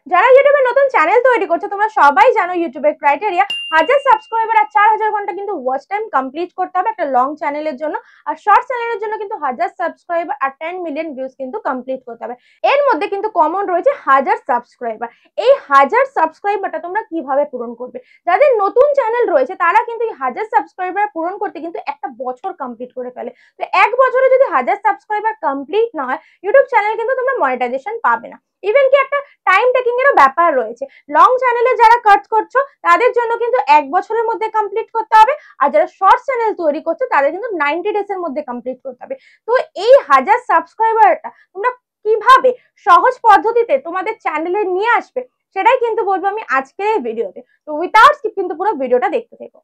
যারা ইউটিউবে নতুন চ্যানেল তৈরি করছে তোমরা সবাই জানো ইউটিউবের ক্রাইটেরিয়া 1000 সাবস্ক্রাইবার আর 4000 ঘন্টা কিন্তু ওয়াচ টাইম কমপ্লিট করতে হবে একটা লং চ্যানেলের জন্য। আর শর্ট চ্যানেলের জন্য কিন্তু 1000 সাবস্ক্রাইবার আর 10 মিলিয়ন ভিউজ কিন্তু কমপ্লিট করতে হবে। এর মধ্যে কিন্তু কমন রয়েছে 1000 সাবস্ক্রাইবার। এই 1000 সাবস্ক্রাইবারটা তোমরা কিভাবে পূরণ করবে? যাদের নতুন চ্যানেল রয়েছে তারা কিন্তু এই 1000 সাবস্ক্রাইবার পূরণ করতে কিন্তু একটা বছর কমপ্লিট করে ফেলে। তো এক বছরে যদি 1000 সাবস্ক্রাইবার কমপ্লিট না হয় ইউটিউব চ্যানেল কিন্তু তোমরা মনিটাইজেশন পাবে না। ইভেন কি একটা টাইম টেকিং এরও ব্যাপার রয়েছে। লং চ্যানেলে যারা কাজ করছো তাদের জন্য কিন্তু এক বছরের মধ্যে কমপ্লিট করতে হবে, আর যারা শর্ট চ্যানেল তৈরি করছো তাদের কিন্তু 90 ডেজ এর মধ্যে কমপ্লিট করতে হবে। তো এই 1000 সাবস্ক্রাইবারটা তোমরা কিভাবে সহজ পদ্ধতিতে তোমাদের চ্যানেলে নিয়ে আসবে সেটাই কিন্তু বলবো আমি আজকের এই ভিডিওতে। তো উইথাউট স্কিপ কিন্তু পুরো ভিডিওটা দেখতে থেকো।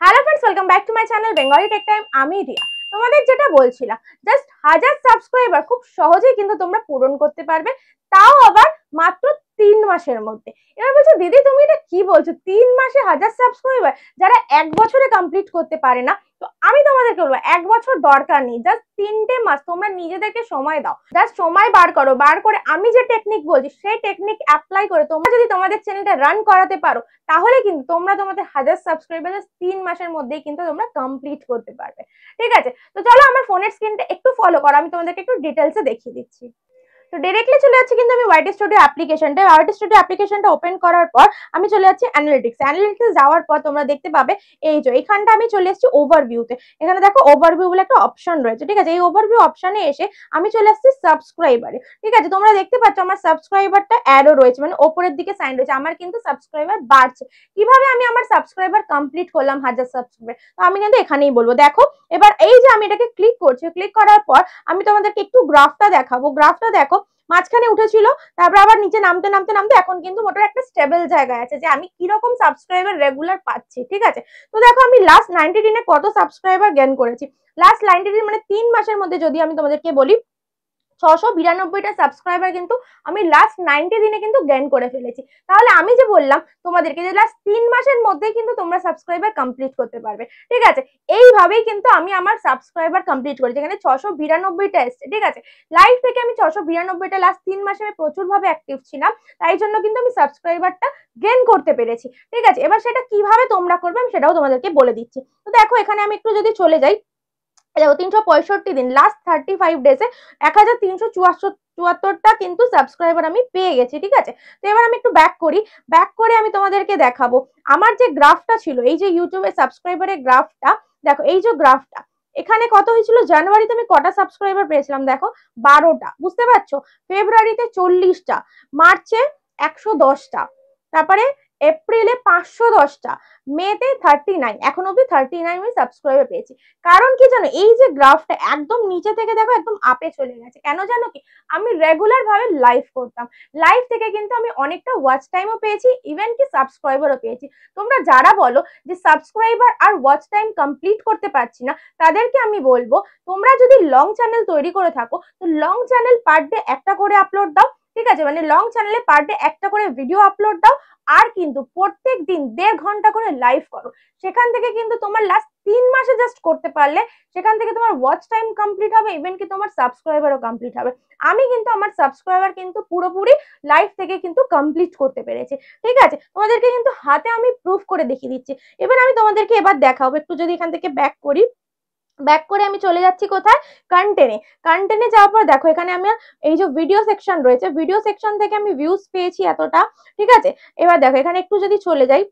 Hello friends, welcome back to my channel Bengali Tech Time. আমি রিয়া। তোমাদের যেটা বলছিলাম, জাস্ট 1000 সাবস্ক্রাইবার খুব সহজেই কিন্তু তোমরা পূরণ করতে পারবে, তাও আবার মাত্র 3 মাসের মধ্যে। এবার বলছো দিদি তুমি এটা কি বলছো, 3 মাসে 1000 সাবস্ক্রাইবার, যারা এক বছরে কমপ্লিট করতে পারে না। তো আমি তোমাদেরকে বলবো এক বছর দরকার নেই, জাস্ট 3টে মাস তোমরা নিজেদেরকে সময় দাও। জাস্ট সময় বার করো, বার করে আমি যে টেকনিক বলছি সেই টেকনিক অ্যাপ্লাই করে তোমরা যদি তোমাদের চ্যানেলটা রান করাতে পারো তাহলে কিন্তু তোমরা তোমাদের 1000 সাবস্ক্রাইবার 3 মাসের মধ্যেই কিন্তু তোমরা কমপ্লিট করতে পারবে। ঠিক আছে, তো চলো আমার ফোনের স্ক্রিনটা একটু ফলো করো, আমি তোমাদেরকে একটু ডিটেলসে দেখিয়ে দিচ্ছি। তো ডাইরেক্টলি চলে যাচ্ছি কিন্তু আমি ওয়াইটি স্টুডিও অ্যাপ্লিকেশনটা ওপেন করার পর আমি চলে যাচ্ছি অ্যানালিটিক্স যাওয়ার পর তোমরা দেখতে পাবে এই যে এখানটা আমি চলে এসেছি ওভারভিউতে। এখানে দেখো ওভারভিউ বলে একটা অপশন রয়েছে। ঠিক আছে, এই ওভারভিউ অপশনে এসে আমি চলে আসছি সাবস্ক্রাইবারে। ঠিক আছে, তোমরা দেখতে পাচ্ছ আমার সাবস্ক্রাইবারটা অ্যাডও রয়েছে, মানে ওপরের দিকে সাইন রয়েছে, আমার কিন্তু সাবস্ক্রাইবার বাড়ছে। কিভাবে আমি আমার সাবস্ক্রাইবার কমপ্লিট করলাম 1000 সাবস্ক্রাইবার, তো আমি কিন্তু এখানেই বলবো। দেখো এবার এই যে আমি এটাকে ক্লিক করছি, ক্লিক করার পর আমি তোমাদেরকে একটু গ্রাফটা দেখাবো। গ্রাফটা দেখো মাঝখানে উঠেছিল, তারপর আবার নিচে নামতে নামতে নামতে এখন কিন্তু মোটামুটি একটা স্টেবল জায়গায় আছে যে আমি কিরকম সাবস্ক্রাইবার রেগুলার পাচ্ছি। ঠিক আছে, তো দেখো আমি লাস্ট 90 দিনে কত সাবস্ক্রাইবার গেইন করেছি। লাস্ট 90 দিন মানে 3 মাসের মধ্যে যদি আমি তোমাদেরকে বলি 692টা সাবস্ক্রাইবার কিন্তু আমি লাস্ট 90 দিনে কিন্তু গেইন করে ফেলেছি। তাহলে আমি যে বললাম তোমাদেরকে যে লাস্ট 3 মাসের মধ্যেই কিন্তু তোমরা সাবস্ক্রাইবার কমপ্লিট করতে পারবে। ঠিক আছে, এইভাবেই কিন্তু আমি আমার সাবস্ক্রাইবার কমপ্লিট করেছি। এখানে 692টা এসছে। ঠিক আছে, লাইভ থেকে আমি 692টা লাস্ট 3 মাসে আমি প্রচুর ভাবে অ্যাক্টিভ ছিলাম, তাই জন্য কিন্তু আমি সাবস্ক্রাইবারটা গেইন করতে পেরেছি। ঠিক আছে, এবার সেটা কিভাবে তোমরা করবে আমি সেটাও তোমাদেরকে বলে দিচ্ছি। তো দেখো এখানে আমি একটু যদি চলে যাই, দেখো 365 দিন লাস্ট 35 ডেজে 1374টা কিন্তু সাবস্ক্রাইবার আমি পেয়ে গেছি। ঠিক আছে, তো এবার আমি একটু ব্যাক করি, ব্যাক করে আমি তোমাদেরকে দেখাবো আমার যে গ্রাফটা ছিল, এই যে ইউটিউবে সাবস্ক্রাইবারের গ্রাফটা দেখো, এই যে গ্রাফটা এখানে কত হয়েছিল, জানুয়ারিতে আমি কটা সাবস্ক্রাইবার পেয়েছিলাম দেখো 12টা, বুঝতে পারছো, ফেব্রুয়ারিতে 40টা, মার্চে 110টা, তারপরে এপ্রিলে 510টা, মেতে 39, এখন অব্দি 39 আমি সাবস্ক্রাইবার পেয়েছি। কারণ কি জানো, এই যে গ্রাফটা একদম নিচে থেকে দেখো একদম আপে চলে গেছে, কেন জানো কি, আমি রেগুলার ভাবে লাইভ করতাম, লাইভ থেকে কিন্তু আমি অনেকটা ওয়াচ টাইমও পেয়েছি, ইভেন কি সাবস্ক্রাইবারও পেয়েছি। তোমরা যারা বলো যে সাবস্ক্রাইবার আর ওয়াচ টাইম কমপ্লিট করতে পারছি না, তাদেরকে আমি বলবো তোমরা যদি লং চ্যানেল তৈরি করে থাকো তো লং চ্যানেল পার ডে একটা করে আপলোড দাও। ঠিক আছে, মানে লং চ্যানেলে পার ডে একটা করে ভিডিও আপলোড দাও, আর কিন্তু প্রত্যেক দিন 1.5 ঘন্টা করে লাইভ করো। সেখান থেকে কিন্তু তোমার লাস্ট 3 মাসে জাস্ট করতে পারলে সেখান থেকে তোমার ওয়াচ টাইম কমপ্লিট হবে, ইভেন কি তোমার সাবস্ক্রাইবারও কমপ্লিট হবে। আমি কিন্তু আমার সাবস্ক্রাইবার কিন্তু পুরোপুরি লাইভ থেকে কিন্তু কমপ্লিট করতে পেরেছি। ঠিক আছে, তোমাদেরকে কিন্তু হাতে আমি প্রুফ করে দেখিয়ে দিচ্ছি। এবার আমি তোমাদেরকে এবার দেখাবো, একটু যদি এখান থেকে ব্যাক করি, ব্যাক করে আমি চলে যাচ্ছি কোথায়, কন্টেন্টে যাওয়ার পর দেখো এখানে আমার এই যে ভিডিও সেকশন রয়েছে, ভিডিও সেকশন থেকে আমি ভিউজ পেয়েছি এতটা। ঠিক আছে, এবার দেখো এখানে একটু যদি চলে যাই,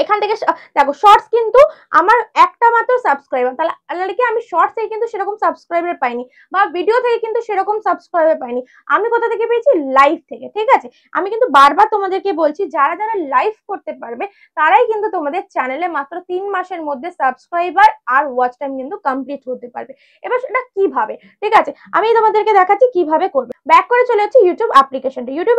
এখান থেকে দেখো শর্টস কিন্তু আমার একটা মাত্র সাবস্ক্রাইবার, তাহলে কি আমি শর্টস থেকে কিন্তু সেরকম সাবস্ক্রাইবার পাইনি, বা ভিডিও থেকে কিন্তু সেরকম সাবস্ক্রাইবার পাইনি, আমি কোথা থেকে পেয়েছি, লাইভ থেকে। ঠিক আছে, আমি কিন্তু বারবার তোমাদেরকে বলছি যারা যারা লাইভ করতে পারবে তারাই কিন্তু তোমাদের চ্যানেলে মাত্র 3 মাসের মধ্যে সাবস্ক্রাইবার আর ওয়াচ টাইম কিন্তু কমপ্লিট করতে পারবে। এবার সেটা কিভাবে, ঠিক আছে আমি তোমাদেরকে দেখাচ্ছি কিভাবে করবে। ব্যাক করে চলে যাচ্ছি ইউটিউব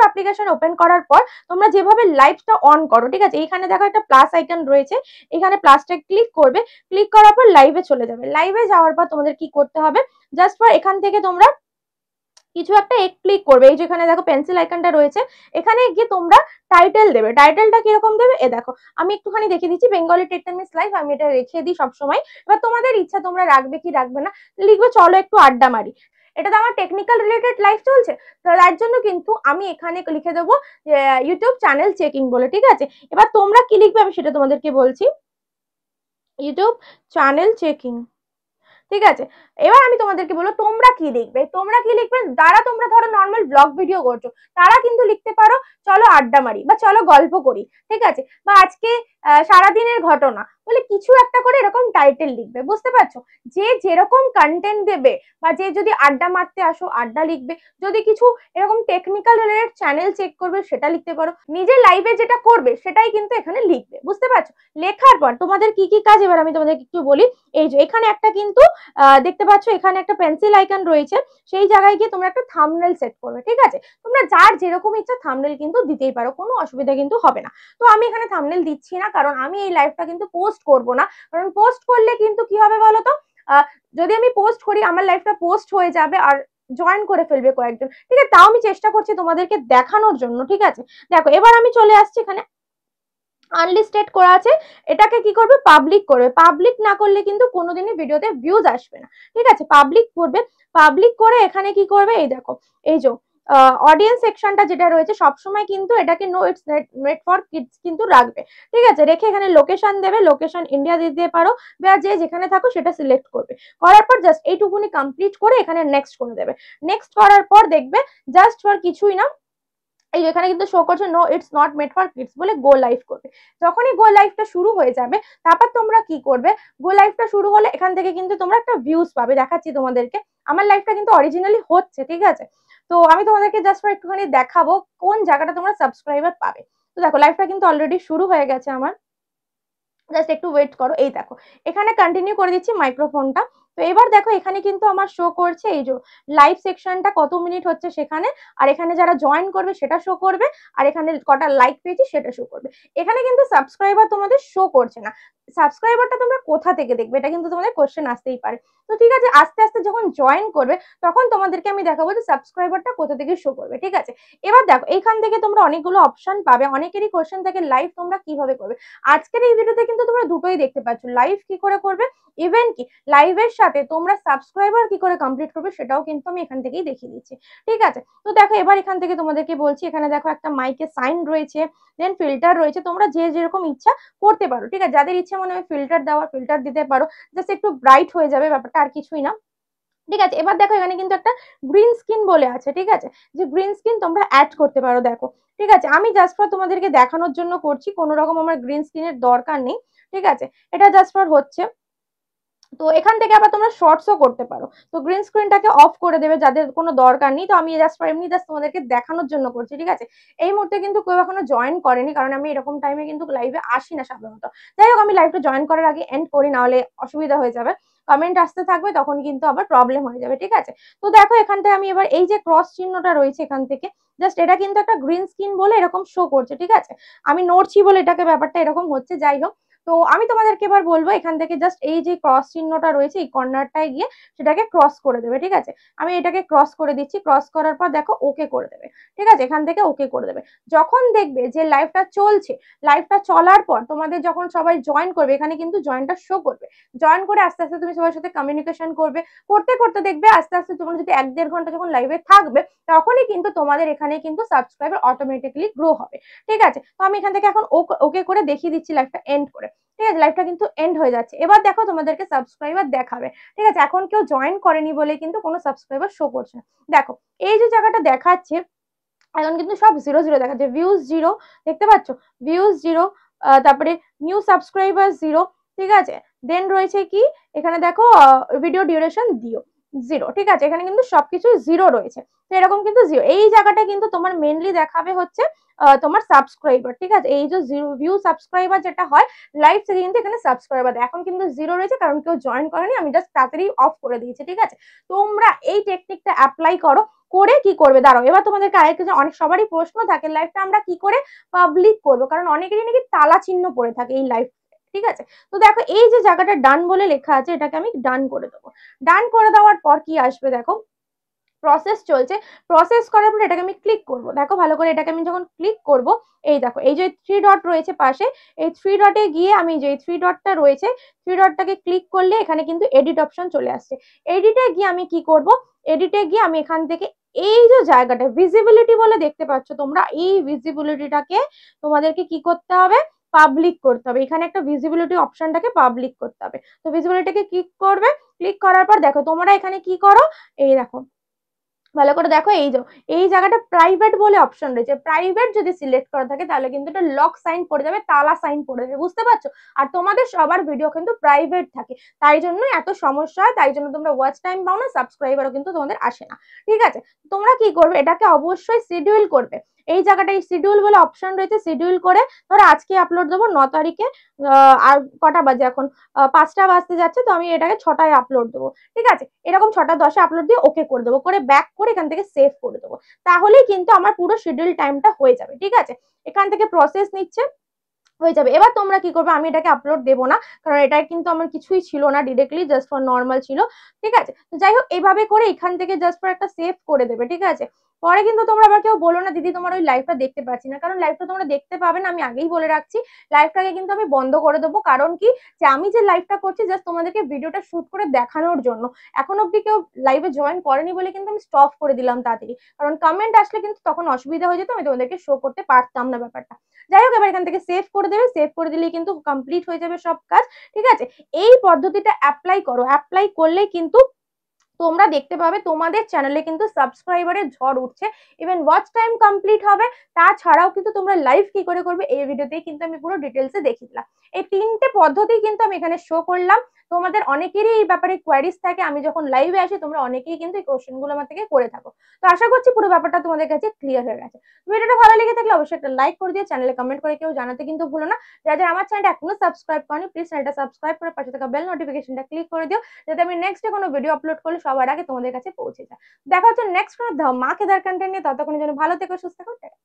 অ্যাপ্লিকেশন ওপেন করার পর তোমরা যেভাবে লাইভটা অন করো, ঠিক আছে এইখানে দেখো একটা প্লাস আইকন রয়েছে, এখানে প্লাসটা ক্লিক করবে, ক্লিক করার পর লাইভে চলে যাবে। লাইভে যাওয়ার পর তোমাদের কি করতে হবে, জাস্ট ফর এখান থেকে তোমরা কিছু একটা ক্লিক করবে, এই যে এখানে দেখো পেন্সিল আইকনটা রয়েছে, এখানে গিয়ে তোমরা টাইটেল দেবে। টাইটেলটা কিরকম দেবে এ দেখো, আমি একটুখানি দেখিয়ে দিচ্ছি, বেঙ্গলি টেক টাইমস লাইভ আমি এটা রেখে দিই সবসময়। এবার তোমাদের ইচ্ছা তোমরা রাখবে কি রাখবে না, লিখবে চলো একটু আড্ডা মারি। এটা তো আমার টেকনিক্যাল রিলেটেড লাইভ চলছে, তো তার জন্য কিন্তু আমি এখানে লিখে দেবো ইউটিউব চ্যানেল চেকিং বলে, ঠিক আছে। এবার তোমরা কি লিখবে আমি সেটা তোমাদেরকে বলছি, ইউটিউব চ্যানেল চেকিং, ঠিক আছে। এবার আমি তোমাদেরকে বলবো তোমরা কি লিখবে, যারা তোমরা ধরো নর্মাল ব্লগ ভিডিও করছো তারা কিন্তু লিখতে পারো চলো আড্ডা মারি বা চলো গল্প করি, ঠিক আছে, বা আজকে সারাদিনের ঘটনা বলে কিছু একটা করে এরকম টাইটেল লিখবে, বুঝতে পারছো। যে যেরকম কন্টেন্ট দেবে, বা যে যদি আড্ডা মারতে আসো আড্ডা লিখবে, যদি কিছু এরকম টেকনিক্যাল রিলেটেড চ্যানেল চেক করবে সেটা লিখতে পারো, নিজের লাইভে যেটা করবে সেটাই কিন্তু এখানে লিখবে, বুঝতে পারছো। লেখার পর তোমাদের কি কি কাজ এবার আমি তোমাদেরকে একটু বলি। এই যে এখানে একটা কিন্তু দেখতে পাচ্ছ এখানে একটা পেন্সিল আইকন রয়েছে, সেই জায়গায় গিয়ে তোমরা একটা থাম্বনেল সেট করবে, ঠিক আছে। তোমরা যার যেরকম ইচ্ছা থাম্বনেল কিন্তু দিতেই পারো, কোনো অসুবিধা কিন্তু হবে না। তো আমি এখানে থাম্বনেল দিচ্ছি না, কারণ আমি এই লাইভটা কিন্তু পোস্ট করব না, কারণ পোস্ট করলে কিন্তু কি হবে বলো তো, যদি আমি পোস্ট করি আমার লাইভটা পোস্ট হয়ে যাবে আর জয়েন করে ফেলবে কয়েকজন, ঠিক আছে। তাও আমি চেষ্টা করছি তোমাদেরকে দেখানোর জন্য, ঠিক আছে। দেখো এবার আমি চলে আসছি এখানে আনলিস্টেড করা আছে, এটাকে কি করবে পাবলিক করবে, পাবলিক না করলে কিন্তু কোনোদিনই ভিডিওতে ভিউজ আসবে না, ঠিক আছে। পাবলিক করবে, পাবলিক করে এখানে কি করবে এই দেখো এই যে অডিয়েন্স সেকশনটা যেটা রয়েছে সবসময় কিন্তু এটাকে no it's made for kids কিন্তু রাখবে, ঠিক আছে। রেখে এখানে লোকেশন দেবে, লোকেশন ইন্ডিয়া দিতে পারো, বা যে যেখানে থাকো সেটা সিলেক্ট করবে, করার পর জাস্ট এইটুকুনি কমপ্লিট করে এখানে নেক্সট করে দেবে। নেক্সট করার পর দেখবে জাস্ট ফর কিছুই না, এই এখানে কিন্তু শো করছে no it's not made for kids বলে গো লাইভ করবে। যখনই গো লাইভটা শুরু হয়ে যাবে তারপর তোমরা কি করবে, গো লাইভটা শুরু হলে এখান থেকে কিন্তু তোমরা একটা ভিউজ পাবে, দেখাচ্ছি তোমাদেরকে। আমার লাইভটা কিন্তু অরিজিনালি হচ্ছে, ঠিক আছে। তো আমি তোমাদেরকে জাস্ট একটুখানি দেখাবো কোন জায়গাটা তোমরা সাবস্ক্রাইবার পাবে। তো দেখো লাইভটা কিন্তু অলরেডি শুরু হয়ে গেছে আমার, জাস্ট একটু ওয়েট করো। এই দেখো এখানে কন্টিনিউ করে দিচ্ছি মাইক্রোফোনটা। তো এবার দেখো এখানে কিন্তু আমার শো করছে এই যে লাইভ সেকশনটা কত মিনিট হচ্ছে সেখানে, আর এখানে যারা জয়েন করবে সেটা শো করবে, আর এখানে কটা লাইক পেয়েছি সেটা শো করবে। এখানে কিন্তু সাবস্ক্রাইবার তোমাদের শো করছে না, সাবস্ক্রাইবারটা তোমরা কোথা থেকে দেখবে এটা কিন্তু তোমাদের কোশ্চেন আসতেই পারে। তো ঠিক আছে, আস্তে আস্তে যখন জয়েন করবে তখন তোমাদেরকে আমি দেখাবো যে সাবস্ক্রাইবারটা কোথা থেকে শো করবে, ঠিক আছে। এবার দেখো এইখান থেকে তোমরা অনেকগুলো অপশন পাবে, অনেকেরই কোশ্চেন থাকে লাইভ তোমরা কিভাবে করবে। আজকের এই ভিডিওতে কিন্তু তোমরা দুটোই দেখতে পাচ্ছ, লাইভ কি করে করবে, ইভেন কি লাইভের সাথে তোমরা সাবস্ক্রাইবার কি করে কমপ্লিট করবে সেটাও কিন্তু আমি এখান থেকেই দেখিয়ে দিচ্ছি, ঠিক আছে। তো দেখো এবার এখান থেকে তোমাদেরকে বলছি, এখানে দেখো একটা মাইকে সাইন রয়েছে, দেন ফিল্টার রয়েছে, তোমরা যে যেরকম ইচ্ছা করতে পারো, ঠিক আছে। যাদের ইচ্ছা মনে হয় ফিল্টার দেওয়ার ফিল্টার দিতে পারো, জাস্ট একটু ব্রাইট হয়ে যাবে ব্যাপারটা, আর কিছুই না, ঠিক আছে। এবার দেখো এখানে কিন্তু একটা গ্রিন স্ক্রিন বলে আছে, ঠিক আছে, যে গ্রিন স্ক্রিন তোমরা অ্যাড করতে পারো, দেখো ঠিক আছে। আমি জাস্ট ফর তোমাদেরকে দেখানোর জন্য করছি, কোনো রকম আমার গ্রিন স্ক্রিনের দরকার নেই, ঠিক আছে। এটা জাস্ট ফর হচ্ছে, তো এখান থেকে আবার তোমরা শর্টসও করতে পারো। তো গ্রিন স্ক্রিনটাকে অফ করে দেবে যাদের কোনো দরকার নেই। তো আমি জাস্ট এমনি জাস্ট তোমাদেরকে দেখানোর জন্য করছি, ঠিক আছে। এই মুহূর্তে কিন্তু কেউ এখনো জয়েন করেনি, কারণ আমি এরকম টাইমে কিন্তু লাইভে আসি না সাধারণত। যাই হোক আমি লাইভটা জয়েন করার আগে এন্ড করি, না হলে অসুবিধা হয়ে যাবে, কমেন্ট আসতে থাকবে তখন কিন্তু আবার প্রবলেম হয়ে যাবে, ঠিক আছে। তো দেখো এখানটায় আমি এবার এই যে ক্রস চিহ্নটা রয়েছে এখান থেকে জাস্ট এটা কিন্তু একটা গ্রিন স্ক্রিন বলে এরকম শো করছে, ঠিক আছে। আমি নড়ছি বলে এটাকে ব্যাপারটা এরকম হচ্ছে, যাই হোক। তো আমি তোমাদেরকে এবার বলবো এখান থেকে জাস্ট এই যে ক্রস চিহ্নটা রয়েছে এই কর্নারটায় গিয়ে সেটাকে ক্রস করে দেবে, ঠিক আছে। আমি এটাকে ক্রস করে দিচ্ছি, ক্রস করার পর দেখো ওকে করে দেবে, ঠিক আছে। এখান থেকে ওকে করে দেবে। যখন দেখবে যে লাইভটা চলছে, লাইভটা চলার পর তোমাদের যখন সবাই জয়েন করবে এখানে কিন্তু জয়েনটা শো করবে, জয়েন করে আস্তে আস্তে তুমি সবার সাথে কমিউনিকেশন করবে, করতে করতে দেখবে আস্তে আস্তে তোমরা যদি 1-1.5 ঘন্টা যখন লাইভে থাকবে তখনই কিন্তু তোমাদের এখানে কিন্তু সাবস্ক্রাইবার অটোমেটিক্যালি গ্রো হবে, ঠিক আছে। তো আমি এখান থেকে এখন ওকে করে দেখিয়ে দিচ্ছি লাইভটা এন্ড করে, ঠিক আছে। লাইভটা কিন্তু এন্ড হয়ে যাচ্ছে। এবার দেখো তোমাদেরকে সাবস্ক্রাইবার দেখাবে, ঠিক আছে। এখন কেউ জয়েন করেনি বলে কিন্তু কোনো সাবস্ক্রাইবার শো করছে না। দেখো এই যে জায়গাটা দেখাচ্ছে এখন কিন্তু সব 0 0 দেখাচ্ছে, ভিউজ 0 দেখতে পাচ্ছ, ভিউজ 0, তারপরে নিউ সাবস্ক্রাইবার 0, ঠিক আছে। দেন রয়েছে কি এখানে দেখো ভিডিও ডিউরেশন 0, ঠিক আছে। এখানে কিন্তু সবকিছু 0 রয়েছে। তো এরকম কিন্তু 0, এই জায়গাটা কিন্তু তোমার মেনলি দেখাবে হচ্ছে তোমার সাবস্ক্রাইবার, ঠিক আছে। এই যে ভিউ সাবস্ক্রাইবার যেটা হয় লাইভ থেকে কিন্তু এখানে সাবস্ক্রাইবার এখন কিন্তু 0 রয়েছে, কারণ কেউ জয়েন করেনি, আমি জাস্ট তাড়াতাড়ি অফ করে দিয়েছি, ঠিক আছে। তোমরা এই টেকনিকটা অ্যাপ্লাই করো, করে কি করবে দাঁড়াও এবার তোমাদেরকে আরেকটা, অনেক সবারই প্রশ্ন থাকে লাইভটা আমরা কি করে পাবলিক করবো, কারণ অনেকেরই নাকি তালা চিহ্ন পড়ে থাকে এই লাইভ, ঠিক আছে। তো দেখো এই যে জায়গাটা ডান বলে লেখা আছে এটাকে আমি ডান করে দেবো। ডান করে দেওয়ার পর কি আসবে দেখো, প্রসেস চলছে, প্রসেস করার পর এটাকে আমি ক্লিক করব, দেখো ভালো করে এটাকে আমি যখন ক্লিক করব এই দেখো এই যে 3 ডট রয়েছে পাশে, এই 3 ডটে গিয়ে আমি যে 3 ডটটা রয়েছে 3 ডটটাকে ক্লিক করলে এখানে কিন্তু এডিট অপশন চলে আসছে। এডিটে গিয়ে আমি কি করব, এডিটে গিয়ে আমি এখান থেকে এই যে জায়গাটা ভিজিবিলিটি বলে দেখতে পাচ্ছ তোমরা, এই ভিজিবিলিটিটাকে তোমাদেরকে কি করতে হবে, পাবলিক করতে হবে। এখানে একটা ভিজিবিলিটি অপশনটাকে পাবলিক করতে হবে। তো ভিজিবিলিটিকে ক্লিক করবে, ক্লিক করার পর দেখো তোমরা এখানে কি করো, এই দেখো ভালো করে দেখো, এই যে এই জায়গাটা প্রাইভেট বলে অপশন রয়েছে, প্রাইভেট যদি সিলেক্ট করা থাকে তাহলে কিন্তু এটা লক সাইন পড়ে যাবে, তালা সাইন পড়ে যাবে, বুঝতে পারছো? আর তোমাদের সবার ভিডিও কিন্তু প্রাইভেট থাকে, তাই জন্য এত সমস্যা হয়, তাই জন্য তোমরা ওয়াচ টাইম পাও না, সাবস্ক্রাইবারও কিন্তু তোমাদের আসে না। ঠিক আছে, তোমরা কি করবে, এটাকে অবশ্যই শিডিউল করবে। এই জায়গাটায় শিডিউল বলে অপশন রয়েছে, শিডিউল করে ধরো আজকে আপলোড দেবো 9 তারিখে, আর কটা বাজে এখন, 5টা বাজতে যাচ্ছে, তো আমি এটাকে 6টায় আপলোড দেবো। ঠিক আছে, এরকম 6টা 10-এ আপলোড দিয়ে ওকে করে দেবো, করে ব্যাক করে এখান থেকে সেভ করে দেবো, তাহলেই কিন্তু আমার পুরো শিডিউল টাইমটা হয়ে যাবে। ঠিক আছে, এখান থেকে প্রসেস নিচ্ছে, হয়ে যাবে। এবার তোমরা কি করবে, আমি এটাকে আপলোড দেবো না, কারণ এটা কিন্তু আমার কিছুই ছিল না, ডিরেক্টলি জাস্ট ফর নর্মাল ছিল। ঠিক আছে, তো যাই হোক এইভাবে করে এখান থেকে জাস্ট ফর একটা সেভ করে দেবে। ঠিক আছে, পরে কিন্তু তোমরা আবার কেউ বলো না দিদি তোমার ওই লাইভটা দেখতে পাচ্ছি না, কারণ লাইভটা তোমরা দেখতে পাবে না, আমি আগেই বলে রাখছি। লাইভটাকে কিন্তু আমি বন্ধ করে দেবো, কারণ কি, যে আমি যে লাইভটা করছি জাস্ট তোমাদেরকে ভিডিওটা শুট করে দেখানোর জন্য, এখন অব্দি কেউ লাইভে জয়েন করেনি বলে কিন্তু আমি স্টপ করে দিলাম তাড়াতাড়ি, কারণ কমেন্ট আসলে কিন্তু তখন অসুবিধা হয়ে যেত, আমি তোমাদেরকে শো করতে পারতাম না ব্যাপারটা। যাই হোক, এবার এখান থেকে সেভ করে দেবে, সেভ করে দিলেই কিন্তু কমপ্লিট হয়ে যাবে সব কাজ। ঠিক আছে, এই পদ্ধতিটা অ্যাপ্লাই করো, অ্যাপ্লাই করলেই কিন্তু তোমরা দেখতে পাবে তোমাদের চ্যানেলে কিন্তু সাবস্ক্রাইবারের ঝড় উঠছে, ইভেন ওয়াচ টাইম কমপ্লিট হবে। তাছাড়াও কিন্তু তোমরা লাইভ কি করে করবে এই ভিডিওতেই কিন্তু আমি পুরো ডিটেলসে দেখিয়ে দিলাম। এই 3টে পদ্ধতি কিন্তু আমি এখানে শো করলাম। তোমাদের অনেকেরই এই ব্যাপারে কোয়ারিজ থাকে, আমি যখন লাইভে আসি তোমরা অনেকেই কিন্তু এই কোশ্চেনগুলো আমার থেকে করে থাকো। তো আশা করছি পুরো ব্যাপারটা তোমাদের কাছে ক্লিয়ার হয়ে গেছে। ভিডিওটা ভালো লেগে থাকলে অবশ্যই একটা লাইক করে দিও, চ্যানেলে কমেন্ট করে কেউ জানাতে কিন্তু ভুলো না। যারা আমার চ্যানেলটা এখনো সাবস্ক্রাইব করনি প্লিজ চ্যানেলটা সাবস্ক্রাইব করে পাশে থাকা বেল নোটিফিকেশনটা ক্লিক করে দিও, যাতে আমি নেক্সট কোনো ভিডিও আপলোড করলে সবার আগে তোমাদের কাছে পৌঁছে যায়। দেখা হচ্ছে নেক্সট কোনো ধামাকেদার কন্টেন্ট নিয়ে, ততক্ষণের জন্য ভালো থেকো, সুস্থ থেকো।